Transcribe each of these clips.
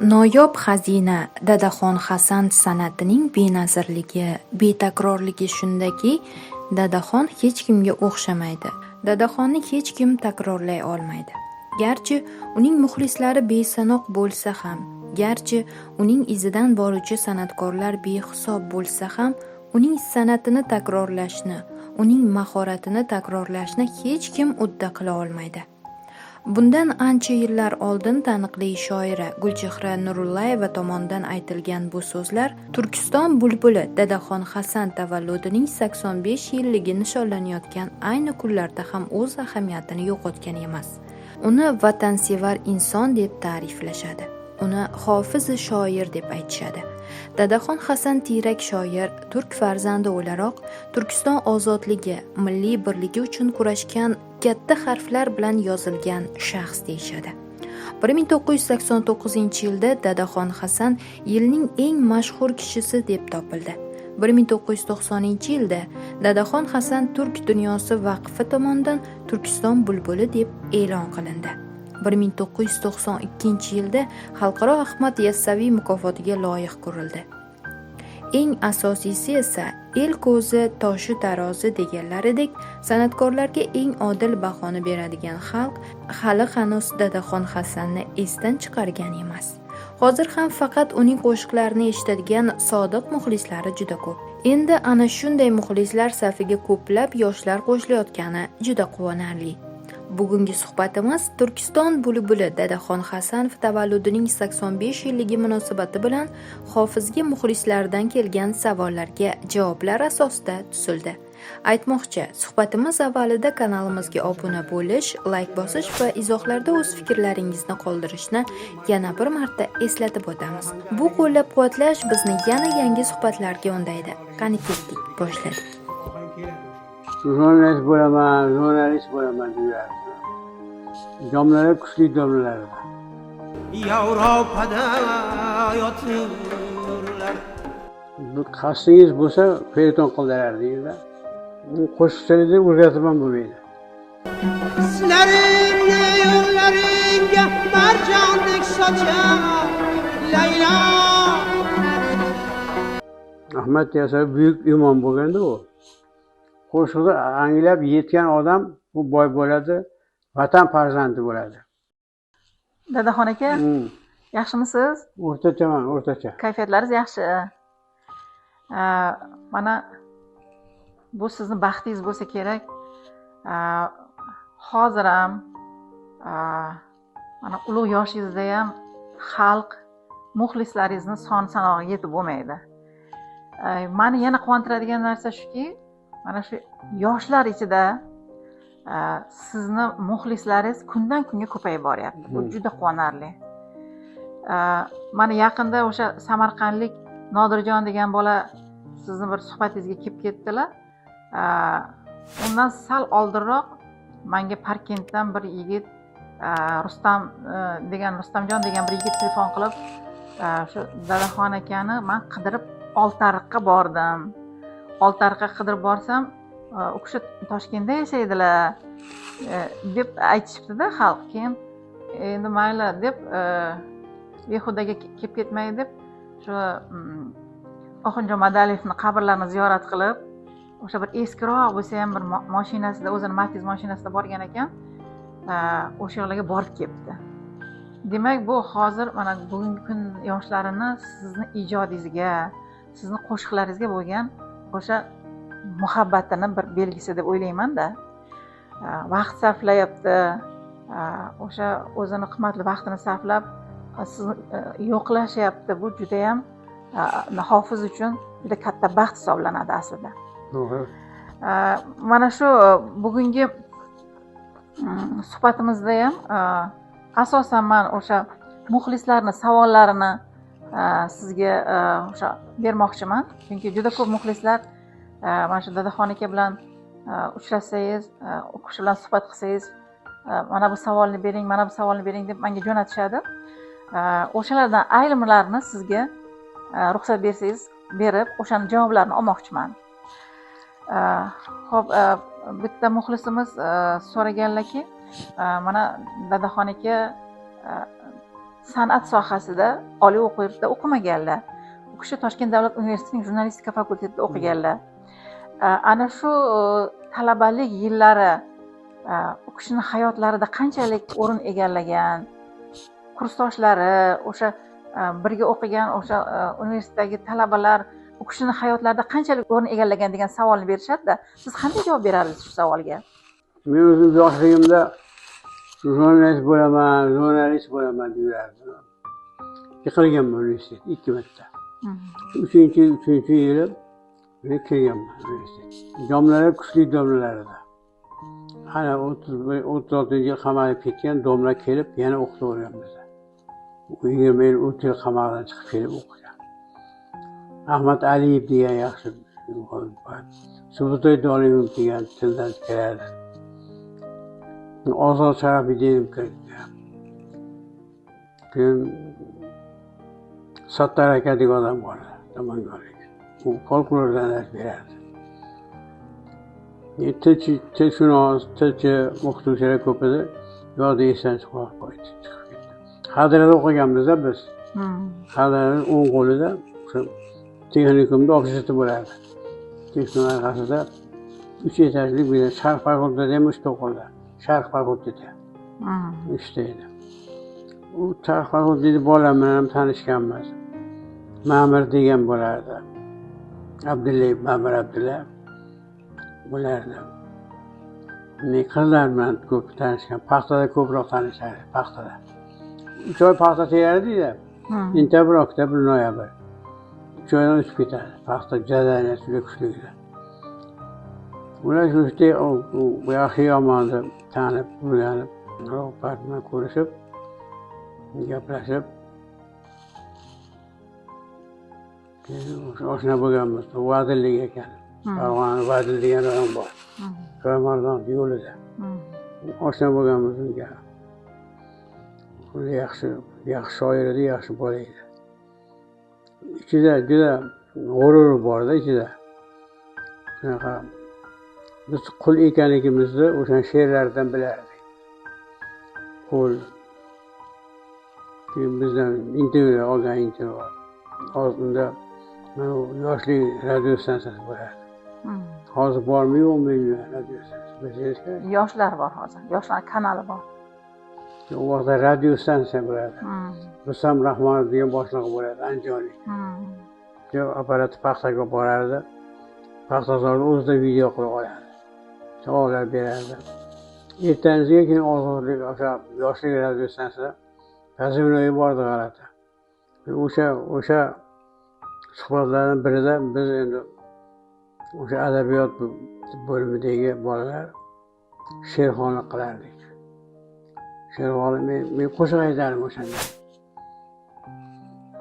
Noyob xazina Dadaxon Hasan san'atining benazirligi, betakrorligi shundaki, Dadaxon hech kimga o'xshamaydi. Dadaxonni hech kim takrorlay olmaydi. Garchi uning muxlislari besanoq bo'lsa ham, garchi uning izidan boruvchi san'atkorlar behisob bo'lsa ham, uning san'atini takrorlashni, uning mahoratini takrorlashni hech kim udda qila olmaydi. Bundan ancha yillar oldin taniqli shoira Gulchehra Nurullayeva tomonidan aytilgan bu so'zlar Turkiston bulbuli Dadaxon Hasan tavalludining 85 yilligi nishonlanayotgan ayni kunlarda ham o'z ahamiyatini yo'qotgan emas. Uni vatansevar inson deb ta'riflashadi. Uni hofiz shoir deb aytishadi. Dadaxon Hasan tiyrak shoir, turk farzandi o'laroq Turkiston ozodligi, milliy birligi uchun kurashgan katta harflar bilan yozilgan shaxs deyishadi. 1989-yilda Dadaxon Hasan yilning eng mashhur kishisi deb topildi. 1990-yilda Dadaxon Hasan Turk dunyosi vaqfi tomonidan Turkiston bulbuli deb e'lon qilindi. 1992-yilda Xalqaro Ahmad Yassaviy mukofotiga loyiq ko'rildi. Eng asosiysi esa el ko'zi toshi tarozi deganlaridek san'atkorlarga eng odil bahoni beradigan xalq hali hanuz Dadaxon Hasanni esdan chiqargan emas. Hozir ham faqat uning qo'shiqlarini eshitadigan sodiq muxlislari juda ko'p. Endi ana shunday muxlislar safiga ko'plab yoshlar qo'shilayotgani juda quvonarli. Bugungi suhbatimiz Turkiston bulbuli Dadaxon Hasanov tavalludining 85 yilligi munosabati bilan hofizga muxlislardan kelgan savollarga javoblar asosida tuzildi. Aytmoqchi, suhbatimiz avvalida kanalimizga obuna bo'lish, like bosish va izohlarda o'z fikrlaringizni qoldirishni yana bir marta eslatib o'tamiz. Bu qo'llab-quvvatlash bizni yana yangi suhbatlarga undaydi. Qani ketdik, boshladik. Jurnalist bo'laman deyapti. Domlalar kuchli domlalar. Yevropada yotirlar. Bu qasdingiz bo'lsa, fayton qildirar deydi. Bu qo'shiqchilikni o'rgatib ham bo'lmaydi. Sizlaringni yo'llaringga marjondek sochar Layla. Ahmad Yassaviy buyuk imom bo'lganda u. Qo'shiqni anglab yetgan odam bu boy bo'ladi, vatan farzandi bo'ladi. Dadaxon aka, yaxshimisiz? O'rtachaman, o'rtacha. Kayfiyatlaringiz yaxshi. Mana bu sizni baxtingiz bo'lsa kerak. Hozir ham mana ulug' yoshingizda ham xalq muxlislaringizni son sanog'iga yetib bo'lmaydi. Meni yana quvontiradigan narsa shuki, mana shu yoshlar ichida sizni muxlislaringiz kundan kunga ko'payib boryapti. Bu juda quvonarli. Mana yaqinda o'sha samarqandlik Nodirjon degan bola sizni bir suhbatingizga kelib ketdilar. Undan sal oldinroq menga Parkentdan bir yigit Rustamjon degan bir yigit telefon qilib, shu Dadaxon akani men qidirib Oltiariqqa bordim. Oltiariqqa qidirib borsam, u kishi Toshkentda yashaydilar deb aytishibdi-da xalq. Keyin endi mayli deb behudaga kelib ketmay deb shu Oxunjon Madaliyevni qabrlarini ziyorat qilib, o'sha bir eskiroq bo'lsa ham bir mashinasida, o'zini Matiz mashinasida borgan ekan, o'sha yerlarga borib kelibdi. Demak, bu hozir mana bugungi kun yoshlarini sizni ijodingizga, sizni qo'shiqlaringizga bo'lgan o'sha muhabbatini bir belgisi deb o'ylayman-da. Vaqt sarflayapti, o'sha o'zini qimmatli vaqtini sarflab sizni yo'qlashyapti. Bu juda ham hofiz uchun juda katta baxt hisoblanadi aslida. Mana shu bugungi suhbatimizda ham asosan men o'sha muxlislarning savollarini sizga o'sha bermoqchiman. Chunki juda ko'p muxlislar mana shu Dadaxon aka bilan uchrashsangiz, u kishi bilan suhbat qilsangiz, mana bu savolni bering, mana bu savolni bering deb menga jo'natishadi. O'shalardan ayrimlarini sizga ruxsat bersangiz, berib, o'shaning javoblarini olmoqchiman. Xo'p, bitta muxlisimiz so'raganlarki, mana Dadaxon aka san'at sohasida oliy o'quv yurtida o'qimaganlar. U kishi Toshkent davlat universitetining jurnalistika fakultetida o'qiganlar. Ana shu talabalik yillari u kishining hayotlarida qanchalik o'rin egallagan, kursdoshlari, o'sha birga o'qigan o'sha universitetdagi talabalar u kishining hayotlarida qanchalik o'rin egallagan degan savolni berishadi-da. Siz qanday javob berasiz shu savolga? Men o'zim yoshligimda jurnalist bo'laman deb yurardim. Yiqilganman universitet 2 marta. 3-chi yili men kelganman universitetga. Domlalar kuchli domlalar edi. Ana 36-yil qamalib ketgan domla kelib yana o'qitavergan bizda. 20 yil 30 yil qamoqdan chiqib kelib o'qigan. Ahmad Aliyev degan yaxshi Subutoy Dolimov degan tildan keladi. Ozod Sharafiddinov kirgan. Keyin Sattar aka degan odam bor. Namanganlik. U folklordan dars berardi. Tilshunos, tilchi o'qituvchilar ko'p edi. Yodi esdan chiqib qo'ydi. Hadrada o'qiganmiz biz. Hadraning o'ng qo'lida texnikumda ofisda bo'lardi. Texnikum orqasida 3 etajli bir Sharq fakulteti ham 3 to'qolda. Sharq fakulteti. Ishlaydi. U Sharq fakulteti bolalar bilan ham tanishganmiz. Ma'mur degan bo'lardi. Ma'mur Abdulla bo'lardi. Men qizlar bilan ko'p tanishgan. Paxtada ko'proq tanishardi, paxtada. 3 oy paxta terardi-da. Intabroqda 1 noyabr. 3 oydan o'tib ketadi. Paxta jazariyasi juda kuchli edi. Ular shu'shda u yaxshi yomonni tanib, o'rganib, ro'part bilan ko'rishib, gaplashib, oshna bo'lganmiz. Vazirlik ekan. Farg'ona vazir degan odam bor. Ko'mardon yo'lida. Oshna bo'lganmiz unga. U yaxshi shoir edi, yaxshi bola edi. Ichida juda g'urur bor-da ichida. Shunaqa biz qul ekanligimizni o'sha she'rlardan bilardik. Qul. Keyin bizdan intervyu olgan intervyu. Hozirda yoshlik radio stansiyasi bo'lardi. Hozir bormi yo'qmi radio stansiyasi? Yoshlar bor hozir. Yoshlar kanali bor. U vaqtda radio stansiya bo'lardi. Rustam Rahmonov degan boshlig'i bo'ladi, andijonlik. Apparat paxtaga borardi. Paxtazorni o'zida video qilib oladi. Savollar berardi. Ertasiga keyin ozodlik o'sha yoshlik radio stansiyasida Kazinoga bordi g'alati. O'sha suhbatlardan birida biz endi o'sha adabiyot bo'limidagi bolalar she'rxonlik qilardik. She'rxonlik men qo'shiq aytardim o'shanda.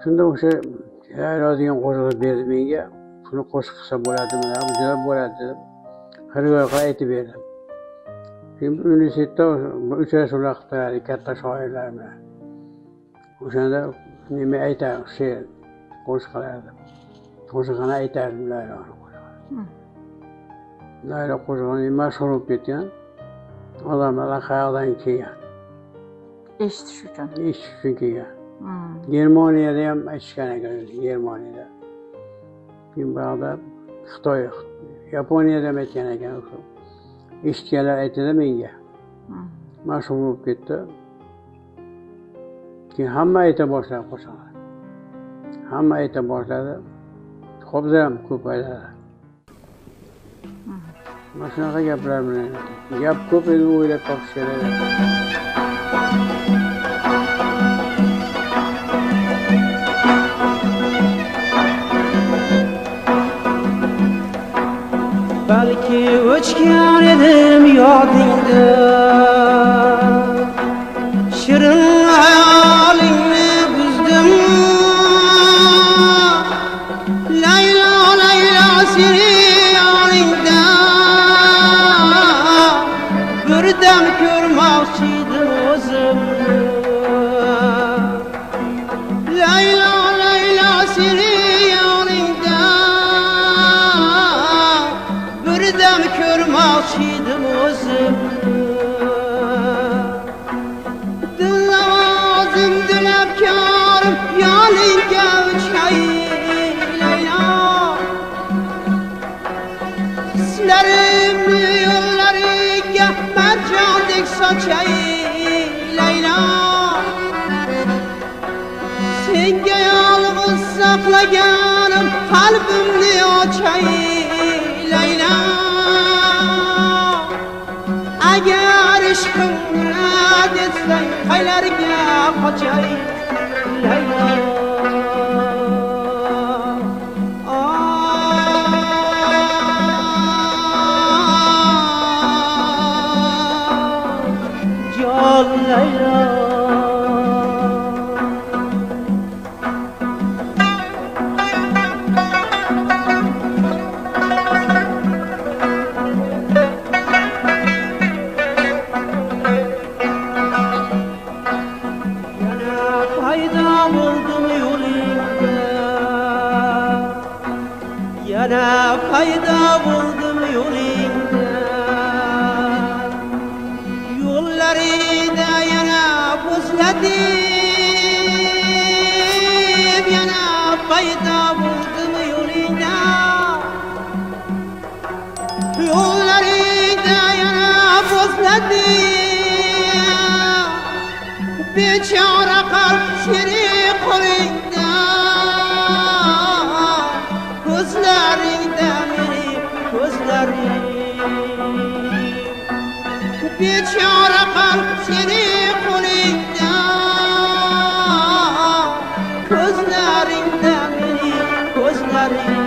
Shunda o'sha Yayro degan qo'shiqni berdi menga. Shuni qo'shiq qilsa bo'ladimi? Juda bo'ladi deb xirgoy qilib aytib berdim. Keyin universitetda uchrashuvlar qilib turardik katta shoirlar bilan. O'shanda men aytardim she'r, qo'shiq qilardim. Qo'shiqni aytardim Layloni qo'shig'ini. Laylo qo'shig'ini mashhur bo'lib ketgan. Odamlar qayerdan kelgan? Eshitish uchun kelgan. Germaniyada ham aytishgan ekan, Germaniyada. Keyin ba'da Xitoy, Yaponiyada ham aytgan ekan. Eshitganlar aytdi menga. Mashhur bo'lib ketdi. Keyin hamma ayta boshladi qo'shiqlar. Hamma ayta boshladi. Hozir ham ko'p aytadi. Mana shunaqa gaplar bilan gap ko'p edi, o'ylab topish kerak. Balki o'chgan edim yodingda, shirin hayolingni buzdim. Laylo, Laylo seni yoningda, birdan ko'rmoqchi edim o'zimni. Laylo, Laylo seni yoningda, birdan ko'rmoqchi edim o'zimni. Dillavozim dilab soçay Leyla Senga yolg'iz saqlaganim qalbimni ochay Leyla Agar ishqimni rad etsang qaylarga qochay Leyla Can Leyla Yana payda buldum yolingda Yollarida yana buzladim Yana payda buldum yolingda Yollarida yana buzladim Bechora qalb seni qo'lingda Ko'zlaringda mening ko'zlarim Bechora qalb seni qo'lingda Ko'zlaringda mening ko'zlarim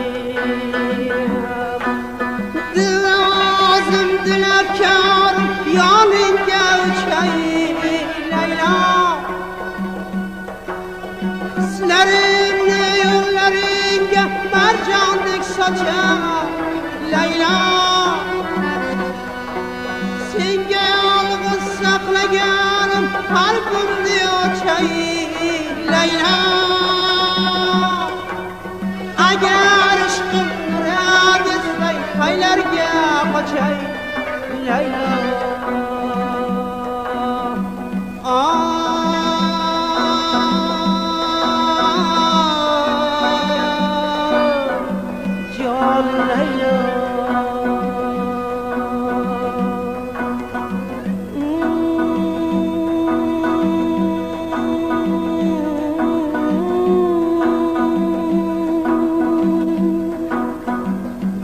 Dilozim dilabkorim yoningga uchay Leyla Sizlaringni yo'llaringga marjondek sochar Leyla Senga yolg'iz saqlaganim qalbimni ochay Leyla Agar ishqimni rad etsang qaylarga qochay Leyla Can Leyla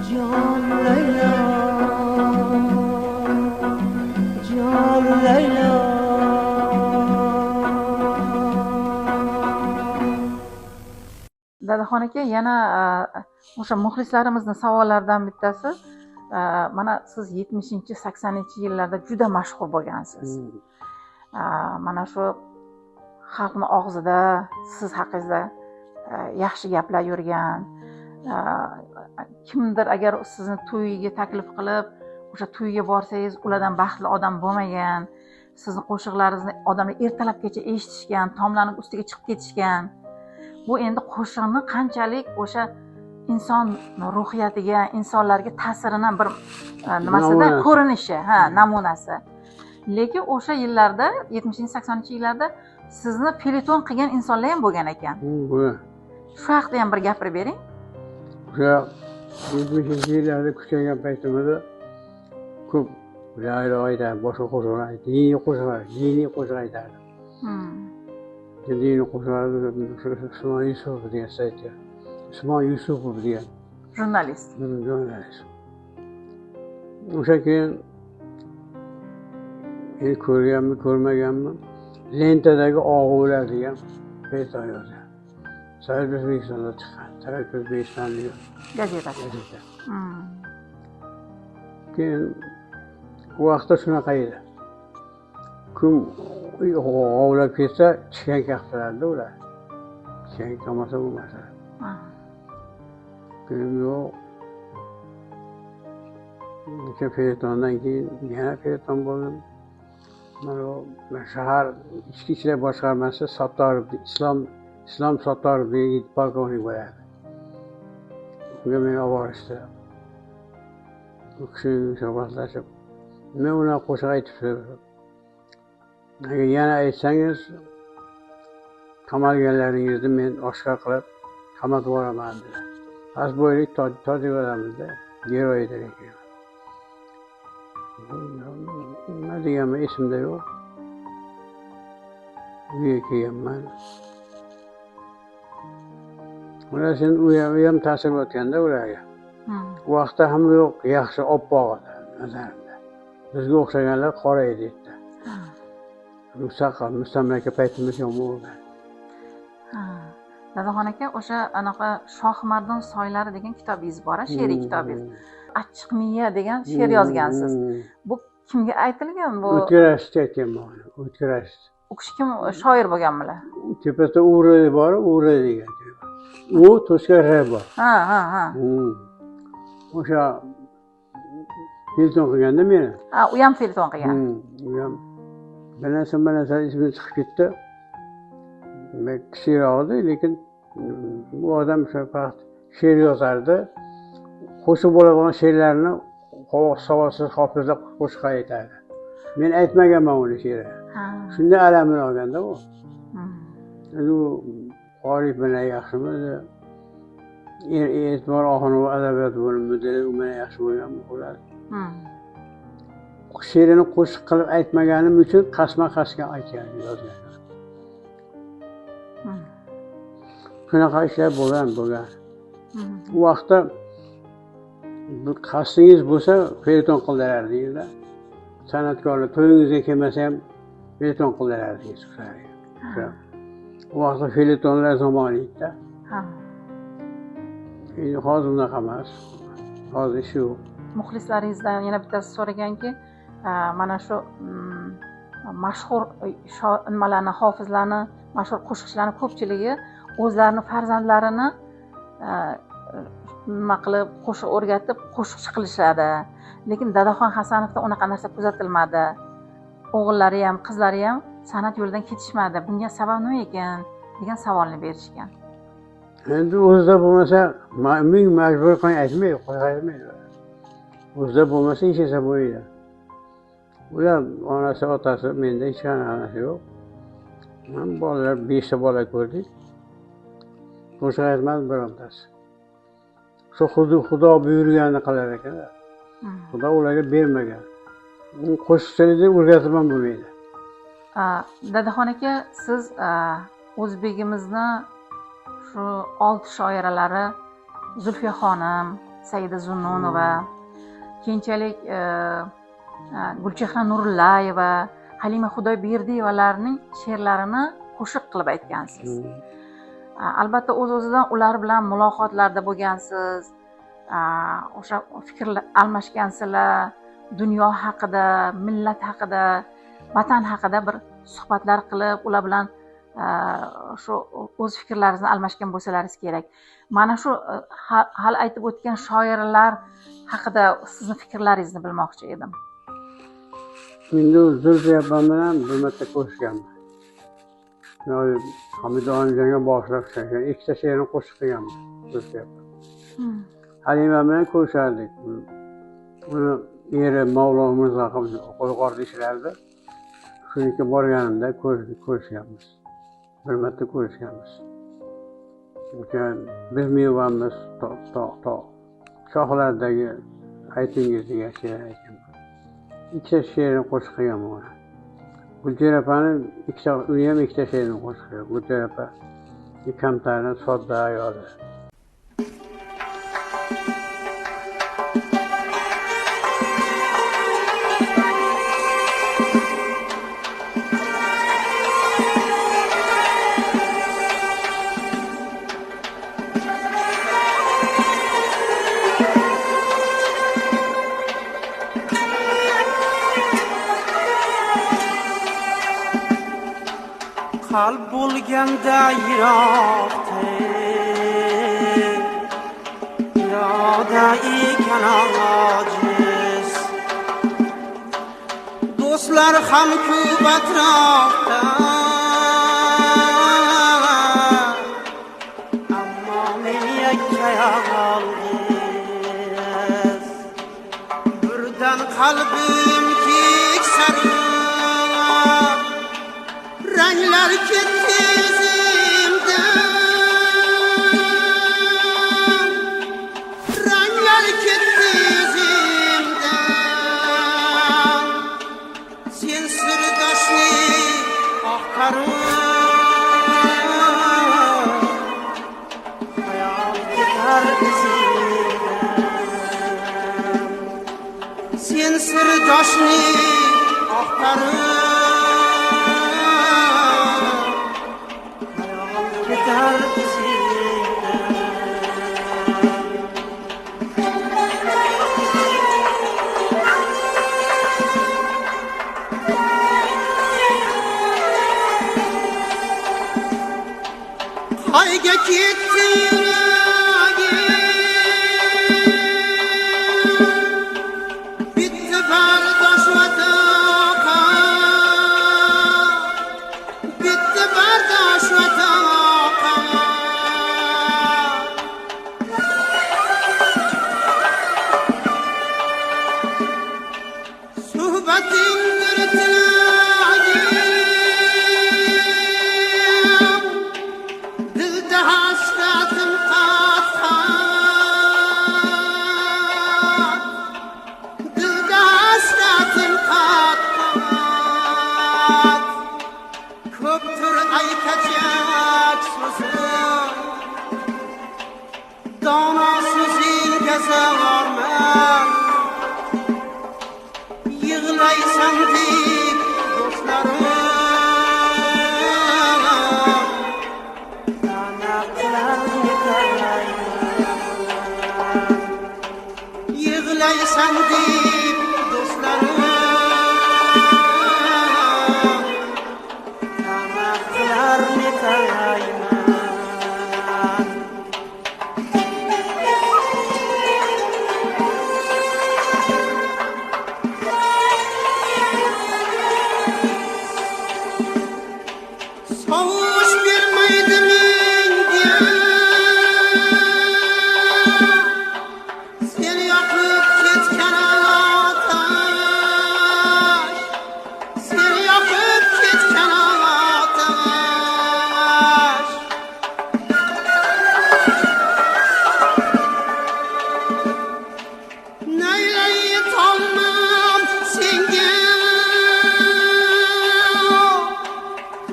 Can Leyla Can Leyla Dadaxon aka yana o'sha muxlislarimizni savollaridan bittasi mana siz 70-80-yillarda juda mashhur bo'lgansiz. Mana shu xalqning og'zida siz haqingizda yaxshi gaplar yurgan. Kimdir agar sizni to'yiga taklif qilib, o'sha to'yga borsangiz, ulardan baxtli odam bo'lmagan. Sizni qo'shiqlaringizni odamlar ertalabgacha eshitishgan, tomlarning ustiga chiqib ketishgan. Bu endi qo'shiqni qanchalik o'sha inson ruhiyatiga, insonlarga ta'sirining bir nimasida ko'rinishi, namunasi. Lekin o'sha yillarda, 70-80-yillarda sizni feliton qilgan insonlar ham bo'lgan ekan. Shu haqida ham bir gapirib bering. O'sha 70-yillarda kuchaygan paytimizda ko'p Leyla aytadi, boshqa qo'shiqlar aytadi, diniy qo'shiq aytardi. Diniy qo'shiqlarni Usmon Yusupov degan saytga. Usmon Yusupov degan jurnalist. O'sha keyin men ko'rganmi, ko'rmaganmi, Lentadagi og'ular degan paytlar yozdi. Sovet O'zbekistonda chiqqan, Sovet O'zbekistondagi Gazeta. Keyin u vaqtda shunaqa edi. Kim ovlab ketsa, chikan kaqtirardi ular. Chikan qilmasa bo'lmasa. Keyin yo'q. Necha felitondan keyin yana feliton bo'ldim. Mana shahar ichki ishlar boshqarmasi Sattorov, Islom Sattorov degan polkovnik bo'lardi. Unga meni olib borishdi. U kishi suhbatlashib, men ular qo'shiq aytibdi. Agar yana aytsangiz, qamalganlaringizni men oshkor qilib qamatib yuboraman dedi. Past bo'ylik tojik odamizda, geroy edi lekin. nima deganman esimda yo'q. Uyga kelganman. Ular sen u ham ta'sir o'tganda ularga. U vaqtda ham yo'q, yaxshi oppoq edi nazarimda. Bizga o'xshaganlar qora edi yerda. Mustaqil, mustamlaka paytimiz yomon bo'lgan. Dadaxon aka, o'sha anaqa Shohimardon soylari degan kitobingiz bor, she'riy kitobingiz. Achchiq miya degan she'r yozgansiz. Bu kimga aytilgan bu? O'tkir Rashidga aytganman. O'tkir Rashid. U kishi kim, shoir bo'lganmilar? Tepasida Uri bor, Uri degan. U to'shga R bor. Ha. O'sha Hilton qilganda meni. U ham felton qilgan. U ham bir narsa ismi chiqib ketdi. Kichikroq edi, lekin bu odam o'sha faqat she'r yozardi. Qo'shiq bo'ladigan she'rlarni savodsiz hofizlab qo'shiqqa aytardi. Men aytmaganman uni she'ri. Shunda alamini olganda u. U qori bilan yaxshimi? E'tibor Oxunov adabiyot bo'limi mudiri u bilan yaxshi bo'lgan bo'ladi. She'rini qo'shiq qilib aytmaganim uchun qasma-qasga aytgan, yozgan. Shunaqa ishlar bo'lgan. U vaqtda qasdingiz bo'lsa, felton qildirardingizlar. San'atkorlar to'yingizga kelmasa ham felton qildirardingiz ularga. U vaqtda feltonlar zamoni edi-da. Endi hozir unaqa emas. Hozir ish yo'q. Muxlislaringizdan yana bittasi so'raganki, mana shu mashhur nimalarni, hofizlarni, mashhur qo'shiqchilarni ko'pchiligi o'zlarini farzandlarini nima qilib qo'shiq o'rgatib qo'shiqchi qilishadi. Lekin Dadaxon Hasanovda unaqa narsa kuzatilmadi. O'g'illari ham, qizlari ham san'at yo'lidan ketishmadi. Bunga sabab nima ekan degan savolni berishgan. Endi o'zida bo'lmasa, men majbur qilib aytmaydi, qo'ymaydi. O'zida bo'lmasa ishasa bo'lmaydi. Ular onasi, otasi, menda hech qanaqasi yo'q. Men bolalar 5 ta bola ko'rdik. Qo'shiq aytmadi birontasi. Shu Xudo buyurganini qilar ekan. Xudo ularga bermagan. Qo'shiqchilikni o'rgatib ham bo'lmaydi. Dadaxon aka, siz o'zbegimizni shu 6 shoiralari Zulfiya xonim, Saida Zunnunova, keyinchalik Gulchehra Nurullayeva, Halima Xudoyberdiyevalarning she'rlarini qo'shiq qilib aytgansiz. Albatta o'z-o'zidan ular bilan muloqotlarda bo'lgansiz. O'sha fikrlar almashgansizlar, dunyo haqida, millat haqida, vatan haqida bir suhbatlar qilib, ular bilan shu o'z fikrlaringizni almashgan bo'lsalaringiz kerak. Mana shu hal aytib o'tgan shoirlar haqida sizni fikrlaringizni bilmoqchi edim. Endi Zulfiya bilan bir marta ko'rishganman. Hamidonga boshlab ishlagan, 2 ta she'rni qo'shiq qilganman Zulfiya. Halima bilan ko'rishardik. Uni eri Mavlon Mirzoqim Qo'yqorda ishlardi. Shunga borganimda ko'rishganmiz. Bir marta ko'rishganmiz. Biz mevamiz shohlardagi aytingiz degan she'r aytganman. 2 ta she'rni qo'shiq qilganman. Gulchehra opani uni ham 2 ta she'rni qo'shiq qilgan. Gulchehra opa kamtarni sodda ayoli. Qalb bo'lganda yiroqda, iroda ekan ojiz. Do'stlar ham ko'p atrofda, ammo men yakka yolg'iz. Birdan qalbim keksarib, ranglar ketdi izimdan, ranglar ketdi izimdan. oqtarib hayol ketar izingdan sen sirdoshni oqtarib hayol ketar izingdan Hayga ketdi bitti bardosh vatoqa bitti bardosh vatoqa suhbatingdir tilagim dilda hasratim qatqat dilda hasratim qatqat ko'pdir aytajak so'zim dono so'zingga zavorman yig'laysan deb do'stlarim yig'laysan deb do'stlarim qanaqalarni tanlayman sovush bermaydi menga sen yoqib ketgan otash sen yoqib ketgan otash naylay yetolmam senga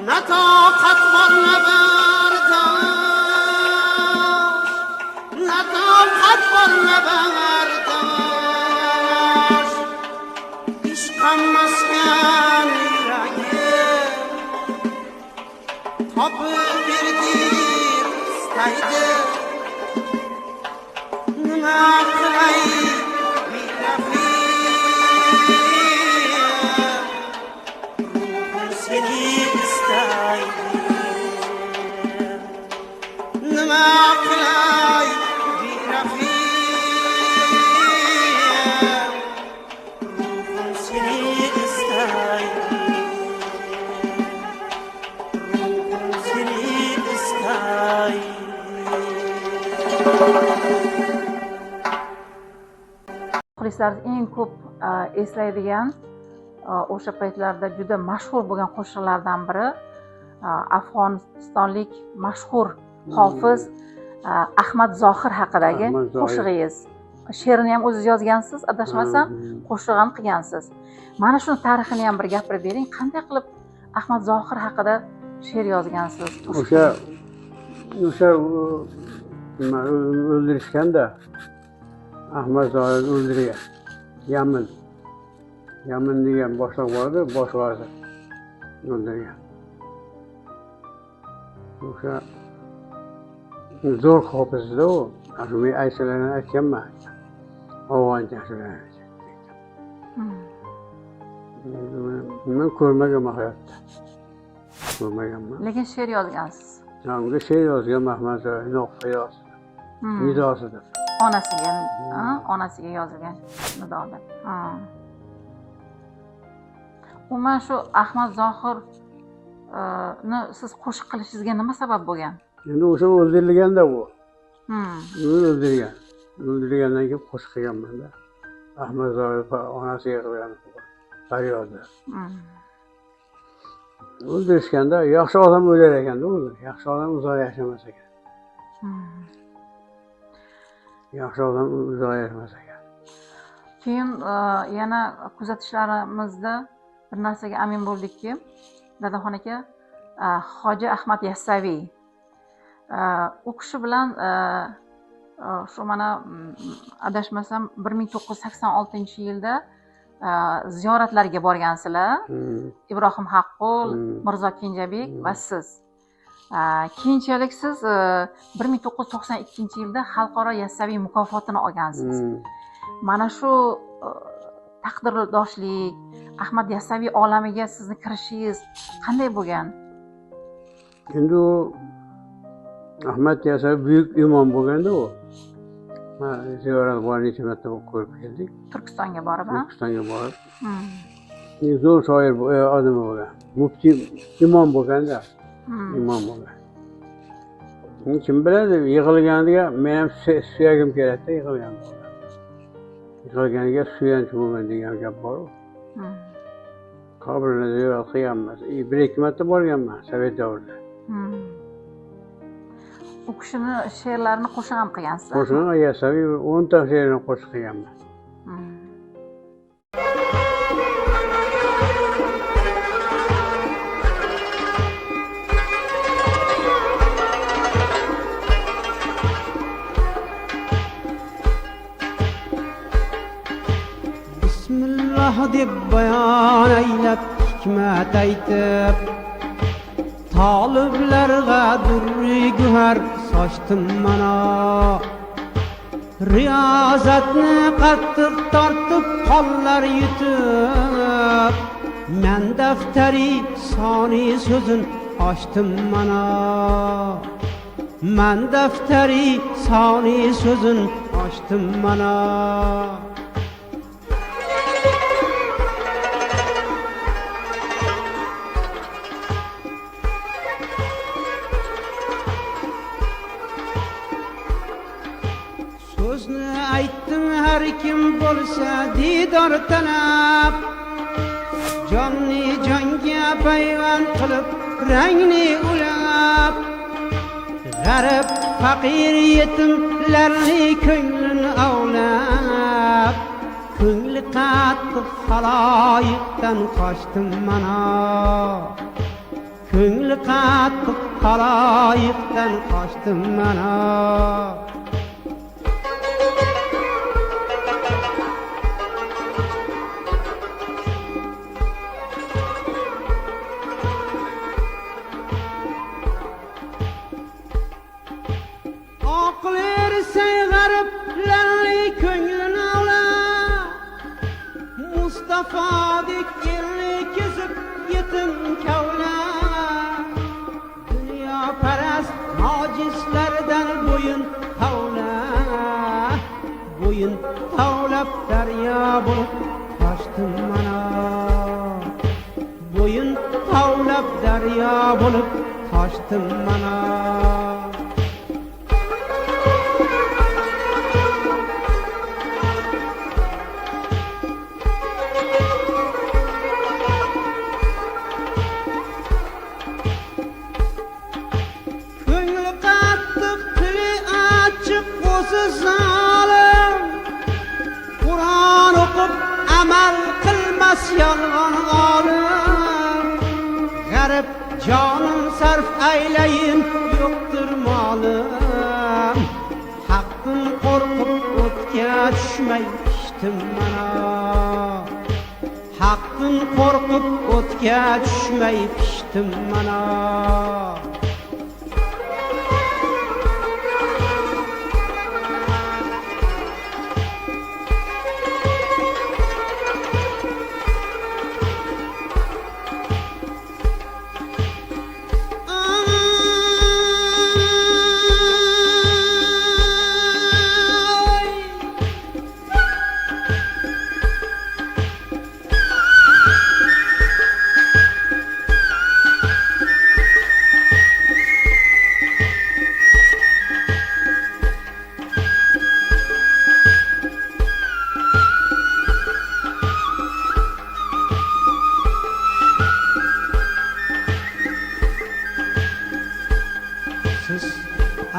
na toqat bor na bardosh na toqat bor na bardosh ishqam maskan yuragim topib berdim istaydi nima qilay ruhim seni istaydi nima qilay ruhim seni istaydi ruhim seni istaydi muxlislar eng ko'p eslaydigan o'sha paytlarda juda mashhur bo'lgan qo'shiqlardan biri afg'onistonlik mashhur hofiz Ahmad Zohir haqidagi Ahmad Zohir. qo'shig'ingiz. She'rini ham o'zingiz yozgansiz, adashmasam, qo'shiq ham qilgansiz. Mana shuni tarixini ham bir gapirib bering. Qanday qilib Ahmad Zohir haqida she'r yozgansiz? o'sha nima o'ldirishganda Ahmad Zohir o'ldirgan Yamin degan boshliq bor edi, bosh vazir o'ldirgan. O'sha zo'r hofizda u. Men aytishlarni aytganman. Afg'oncha ashulalarni. Men ko'rmaganman hayotda. Ko'rmaganman. Lekin she'r yozgansiz. Unga she'r yozgan Ahmad Zohir Fiyoz. Nidosida. Onasiga yozilgan nidoda. Umuman shu Ahmad Zohir siz qo'shiq qilishingizga nima sabab bo'lgan? Endi o'sha o'ldirilganda u. O'ldirgan. O'ldirgandan keyin qo'shiq qilganman-da. Ahmad Zohir onasiga qilgan faryodi. O'ldirishganda yaxshi odam o'lar ekanda o'zi. Yaxshi odam uzoq yashamas ekan. Yaxshi odam uzoq yashamas ekan. Keyin yana kuzatishlarimizda bir narsaga amin bo'ldikki, Dadaxon aka Hoji Ahmad Yassaviy. U kishi bilan shu mana adashmasam 1986-yilda ziyoratlarga borgansizlar. Ibrohim Haqqul, Mirzo Kenjabek va siz. Keyinchalik siz 1992-yilda Xalqaro Yassaviy mukofotini olgansiz. Mana shu taqdirdoshlik, Ahmad Yassaviy olamiga sizni kirishingiz qanday bo'lgan? Endi u Ahmad Yassaviy buyuk imom bo'lganda u. Ziyorat bor necha marta ko'rib keldik. Turkistonga borib, Turkistonga borib. Zo'r shoir odam bo'lgan. Muftiy imom bo'lganda. Imom bo'lgan. Kim biladi, yig'ilganiga men ham suyagim keladida yig'ilgan bo'lgan. Yig'ilganiga suyanch bo'lgan degan gap bor-ku. Qabrini ziyorat qilganman. Bir-ikki marta borganman Sovet davrida. U kishini she'rlarini qo'shiq ham qilgansizlar. Qo'shiq Yassaviy 10 ta she'rini qo'shiq qilganman. Bismillah deb bayon aylab hikmat aytib, taliblarga durri guhar sochdim mana. Riyozatni qattiq tortib qonlar yutib, men daftari soni so'zin ochdim mana. Men daftari soni so'zin ochdim mana. So'zni aytdim har kim bo'lsa didor talab, jonni jonga payvand qilib rangni ulab, g'arib faqir yetimlarni ko'nglini ovlab, ko'ngli qattiq xaloyiqdan qochdim mana. Ko'ngli qattiq xaloyiqdan qochdim mana. Mustafadik elni kesib yetim kavla, dunyo parast mojislardan bo'yin tavla, bo'yin tavlab daryo bo'lib toshdim mana. Bo'yin tavlab daryo bo'lib toshdim mana. Qur'on o'qib amal qilmas yolg'on olim, g'arib jonim sarf aylayin yo'qdir molim. Haqqim qo'rqib o'tga tushmay pishdim mana. Haqqim qo'rqib o'tga tushmay pishdim mana.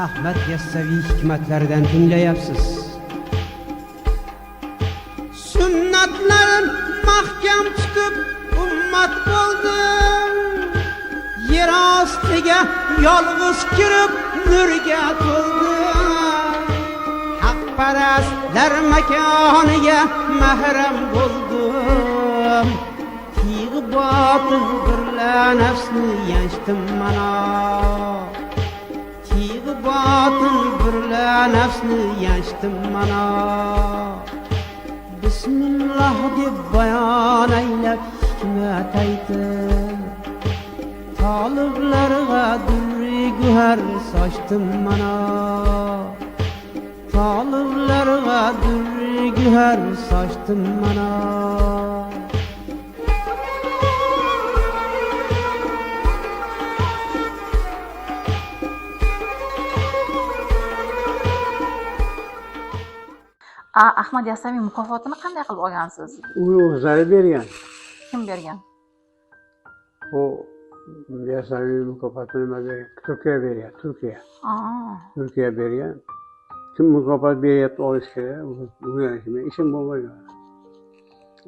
Ahmad Yassaviy hikmatlaridan tinglayapsiz. Sunnatlarin mahkam tutib ummat bo'ldim. Yer yurtiga yolg'iz kirib nurga to'ldim. Haqparastlar makoniga mahram bo'ldim. Tig'i botil birla nafsni yanchdim mana. Tig'i botil birla nafsni yanchdim mana. Bismillah deb bayon aylab hikmat aytib, toliblarga durri guhar sochdim mana. Toliblarga durri guhar sochdim mana. Ahmad Yassamiy mukofotini qanday qilib olgansiz? U o'zlari bergan. Kim bergan? O Yassamiy mukofotini nima bergan? Turkiya bergan, Turkiya. Turkiya bergan. Kim mukofot beryapti olish kerak? Men ishim bo'lmagan.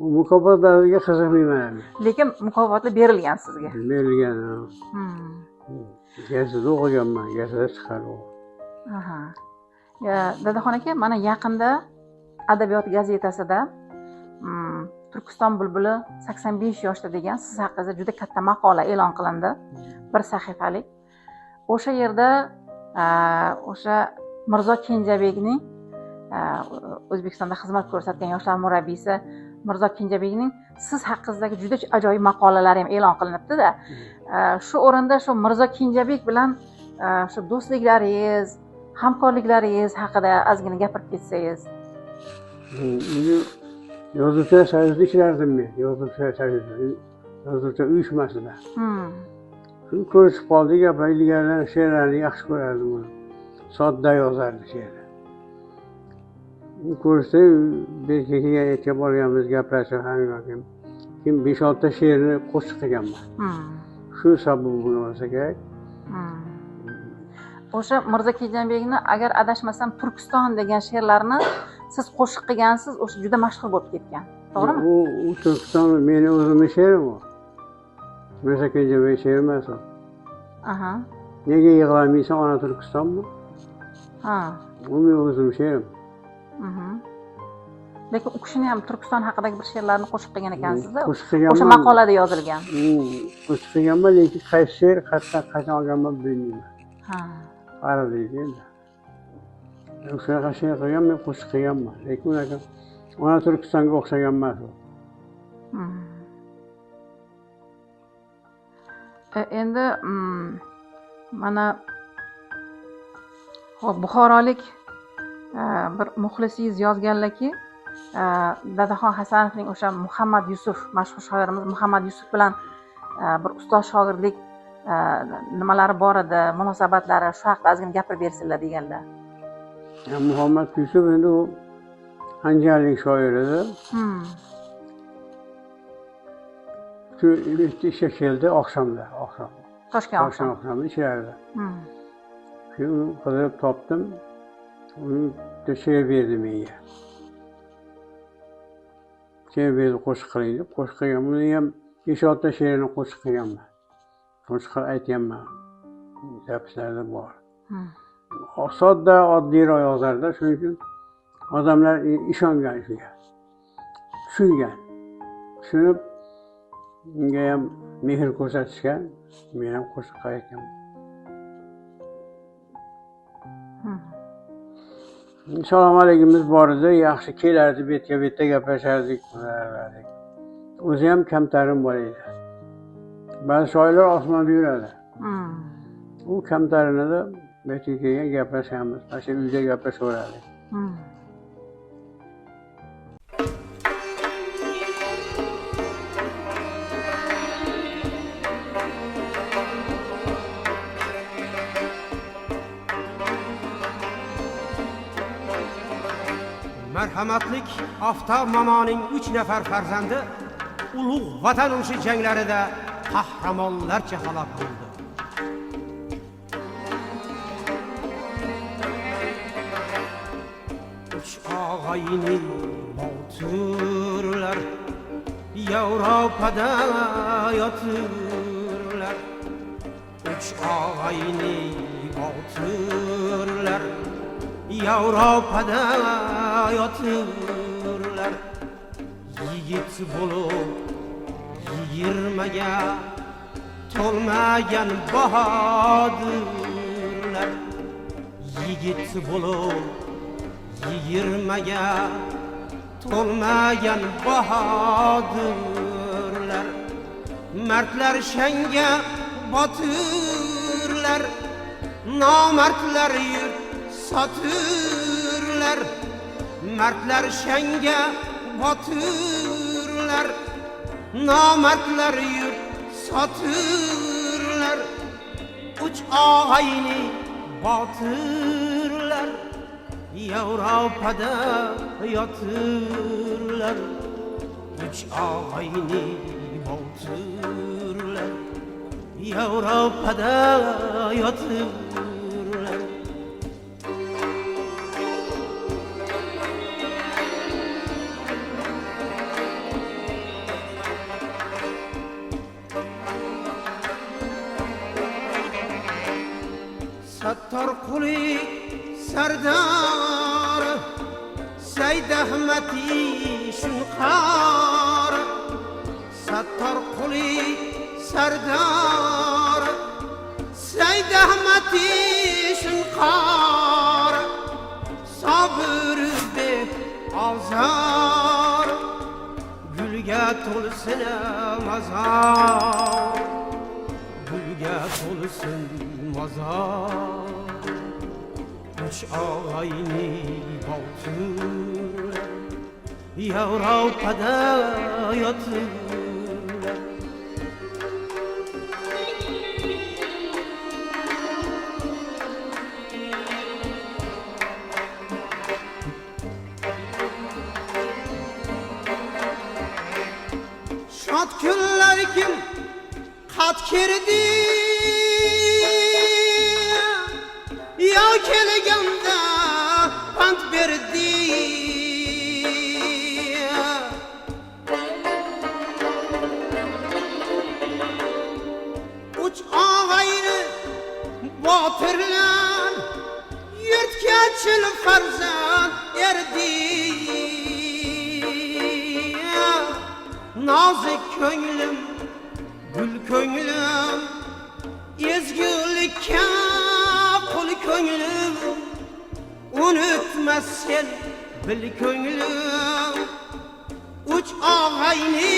U mukofotlarga qiziqmayman. Lekin mukofotlar berilgan sizga. Berilgan. Gazeta o'qiganman, gazeta chiqarib. Dadaxon aka, mana yaqinda Adabiyot gazetasida Turkiston bulbuli 85 yoshda degan siz haqingizda juda katta maqola e'lon qilindi. Bir sahifalik. O'sha yerda o'sha Mirzo Kenjabekning O'zbekistonda xizmat ko'rsatgan yoshlar murabbiysi Mirzo Kenjabekning siz haqingizdagi juda ajoyib maqolalari ham e'lon qilinibdi-da. Shu o'rinda shu Mirzo Kenjabek bilan shu do'stliklaringiz, hamkorliklaringiz haqida ozgina gapirib ketsangiz. Yozuvchilar soyusida ishlardim men. Yozuvchilar soyusida, yozuvchilar uyushmasida. Shuni ko'rishib qoldik, gapirganlar she'rlarni yaxshi ko'rardim uni. Sodda yozardi she'rni. Ko'rsa, Berkaga aytga borganmiz, gaplashib hammaga. Kim 5-6 ta she'rni qo'shiq qilganman. Shu sabab bo'lsa kerak. O'sha Mirzo Kenjabekni agar adashmasam Turkiston degan she'rlarni siz qo'shiq qilgansiz, o'sha juda mashhur bo'lib ketgan. To'g'rimi? U Turkiston meni o'zimning she'rim u. Mirzo Kenjabek she'ri emas u. Nega yig'lamaysan ona Turkistonmi? U mening o'zimning she'rim. Lekin u kishini ham Turkiston haqidagi bir she'rlarni qo'shiq qilgan ekansiz-da. O'sha maqolada yozilgan. Qo'shiq qilganman, lekin qaysi she'r qachon olganman bilmayman. Qaradi endi. O'shaqa she'r qilgan, men qo'shiq qilganman. Lekin unaqa ona Turkistonga o'xshagan emas u. Endi mana buxorolik bir muxlisingiz yozganlarki, Dadaxon Hasanovning o'sha Muhammad Yusuf, mashhur shoirimiz Muhammad Yusuf bilan bir ustoz shogirdlik nimalari bor edi, munosabatlari, shu haqida ozgina gapirib bersinlar deganlar. Muhammad Yusuf endi u andijonlik shoir edi. Shu ishga keldi oqshomda. Toshkent oqshomda ishlardi. Keyin qidirib topdim. Uni she'r berdi menga. She'r berdi, qo'shiq qiling deb qo'shiq qilgan. Buni ham 5-6 ta she'rini qo'shiq qilganman. Qo'shiq aytganman. Zapislarda bor. Sodda, oddiyroq yozardi, shuning uchun odamlar ishongan shunga. Tushungan. Tushunib, unga ham mehr ko'rsatishgan, men ham qo'shiq aytganman. Salom alaykumimiz bor edi, yaxshi kelardi, betga-betda gaplashardik. O'zi ham kamtarim bor edi. Ba'zi shoirlar osmonda yuradi. U kamtarinida betga kelgan gaplashamiz, mana shu uyda gaplashaverardik. Marhamatlik Oftob momoning 3 nafar farzandi ulug' vatan urushi janglarida qahramonlarcha halok bo'ldi. Uch og'ayni botirlar Yevropada yotirlar. Üç ağayni batırlar, Yevropada yatırlar. Yigit bulup 20'ge to'lmagan bahodurlar. Yigit bulup 20'ge to'lmagan bahodurlar. Mertler şenge batırlar, namertler yür satırlar. Mertler şenge batırlar, namertler yür satırlar. Uç ağayni batırlar, Yevropada yatırlar. Üç ağayni batırlar, Yevropada yatırlar. Sattar Quli Sardar Said Ahmadi Shunqar. Sattar Quli Sardar Said Ahmadi Shunqar. Sabr be azar, gulga to'lsin mazar, gulga to'lsin mazar. Üç ağayni batırlar, Yevropada yatırlar. Şad kunlar kim qat kirdi, ya kelganda pand berdi. Uch ağayni batırlar, yurtga chil farzand erdi. Nazik ko'nglim, gul ko'nglim, ezgulikka qul ko'nglim. Unutmas sen bil ko'nglim. Uch ağayni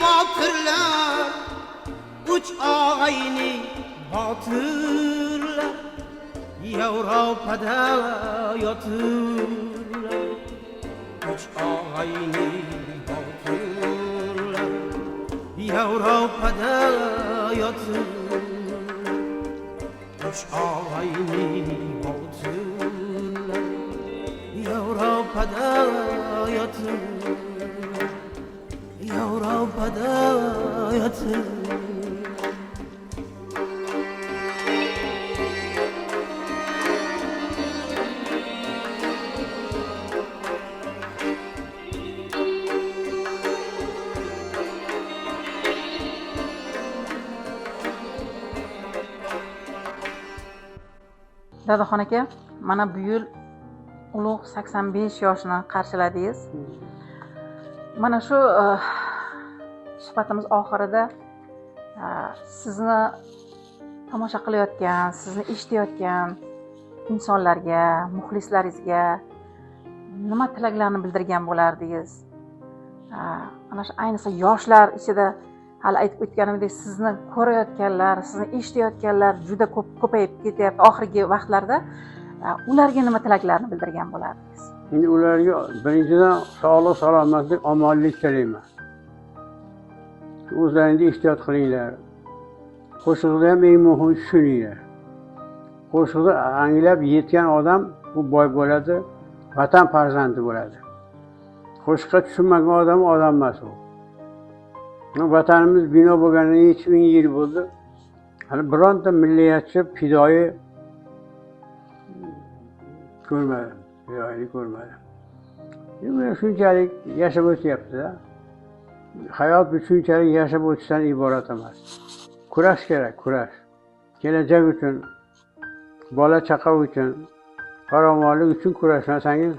batırlar, uch ağayni batırlar. Yevropada yatırlar. Uch ağayni batırlar, Yevropada yatırlar. Uch ağayni batırlar, Yevropada yatırlar. Yevropada yatırlar. Dadaxon aka, mana bu yil ulug' 85 yoshni qarshiladingiz. Mana shu suhbatimiz oxirida sizni tomosha qilayotgan, sizni eshitayotgan insonlarga, muxlislaringizga nima tilaklarni bildirgan bo'lardingiz? Ana shu ayniqsa yoshlar ichida hali aytib o'tganimdek sizni ko'rayotganlar, sizni eshitayotganlar juda ko'payib ketyapti oxirgi vaqtlarda. Ularga nima tilaklarni bildirgan bo'lardingiz? Endi ularga birinchidan sog'lik, salomatlik, omonlik tilayman. O'zlaringizni ehtiyot qilinglar. Qo'shiqda ham eng muhimi tushuninglar. Qo'shiqni anglab yetgan odam bu boy bo'ladi, vatan farzandi bo'ladi. Qo'shiqqa tushunmagan odam emas u. Vatanimiz bino bo'lganiga 2000 yil bo'ldi. Hali bironta milliyatchi fidoyi ko'rmadim. Fidoyilik ko'rmadim. Endi shunchalik yashab o'tyapti-da. Hayot bu shunchalik yashab o'tishdan iborat emas. Kurash kerak, kurash. kelajak uchun, bola chaqa uchun, farovonlik uchun kurashmasangiz,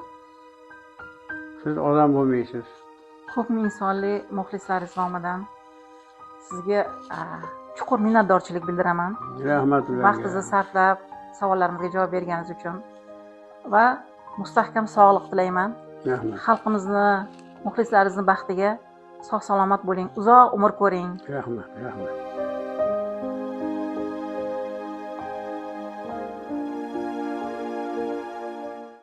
siz odam bo'lmaysiz. Ko'p ming sonli muxlislaringiz nomidan sizga chuqur minnatdorchilik bildiraman. Rahmat ularga. Vaqtingizni sarflab savollarimizga javob berganingiz uchun va mustahkam sog'liq tilayman. Rahmat. Xalqimizni, muxlislaringizni baxtiga sog' salomat bo'ling, uzoq umr ko'ring. Rahmat, rahmat.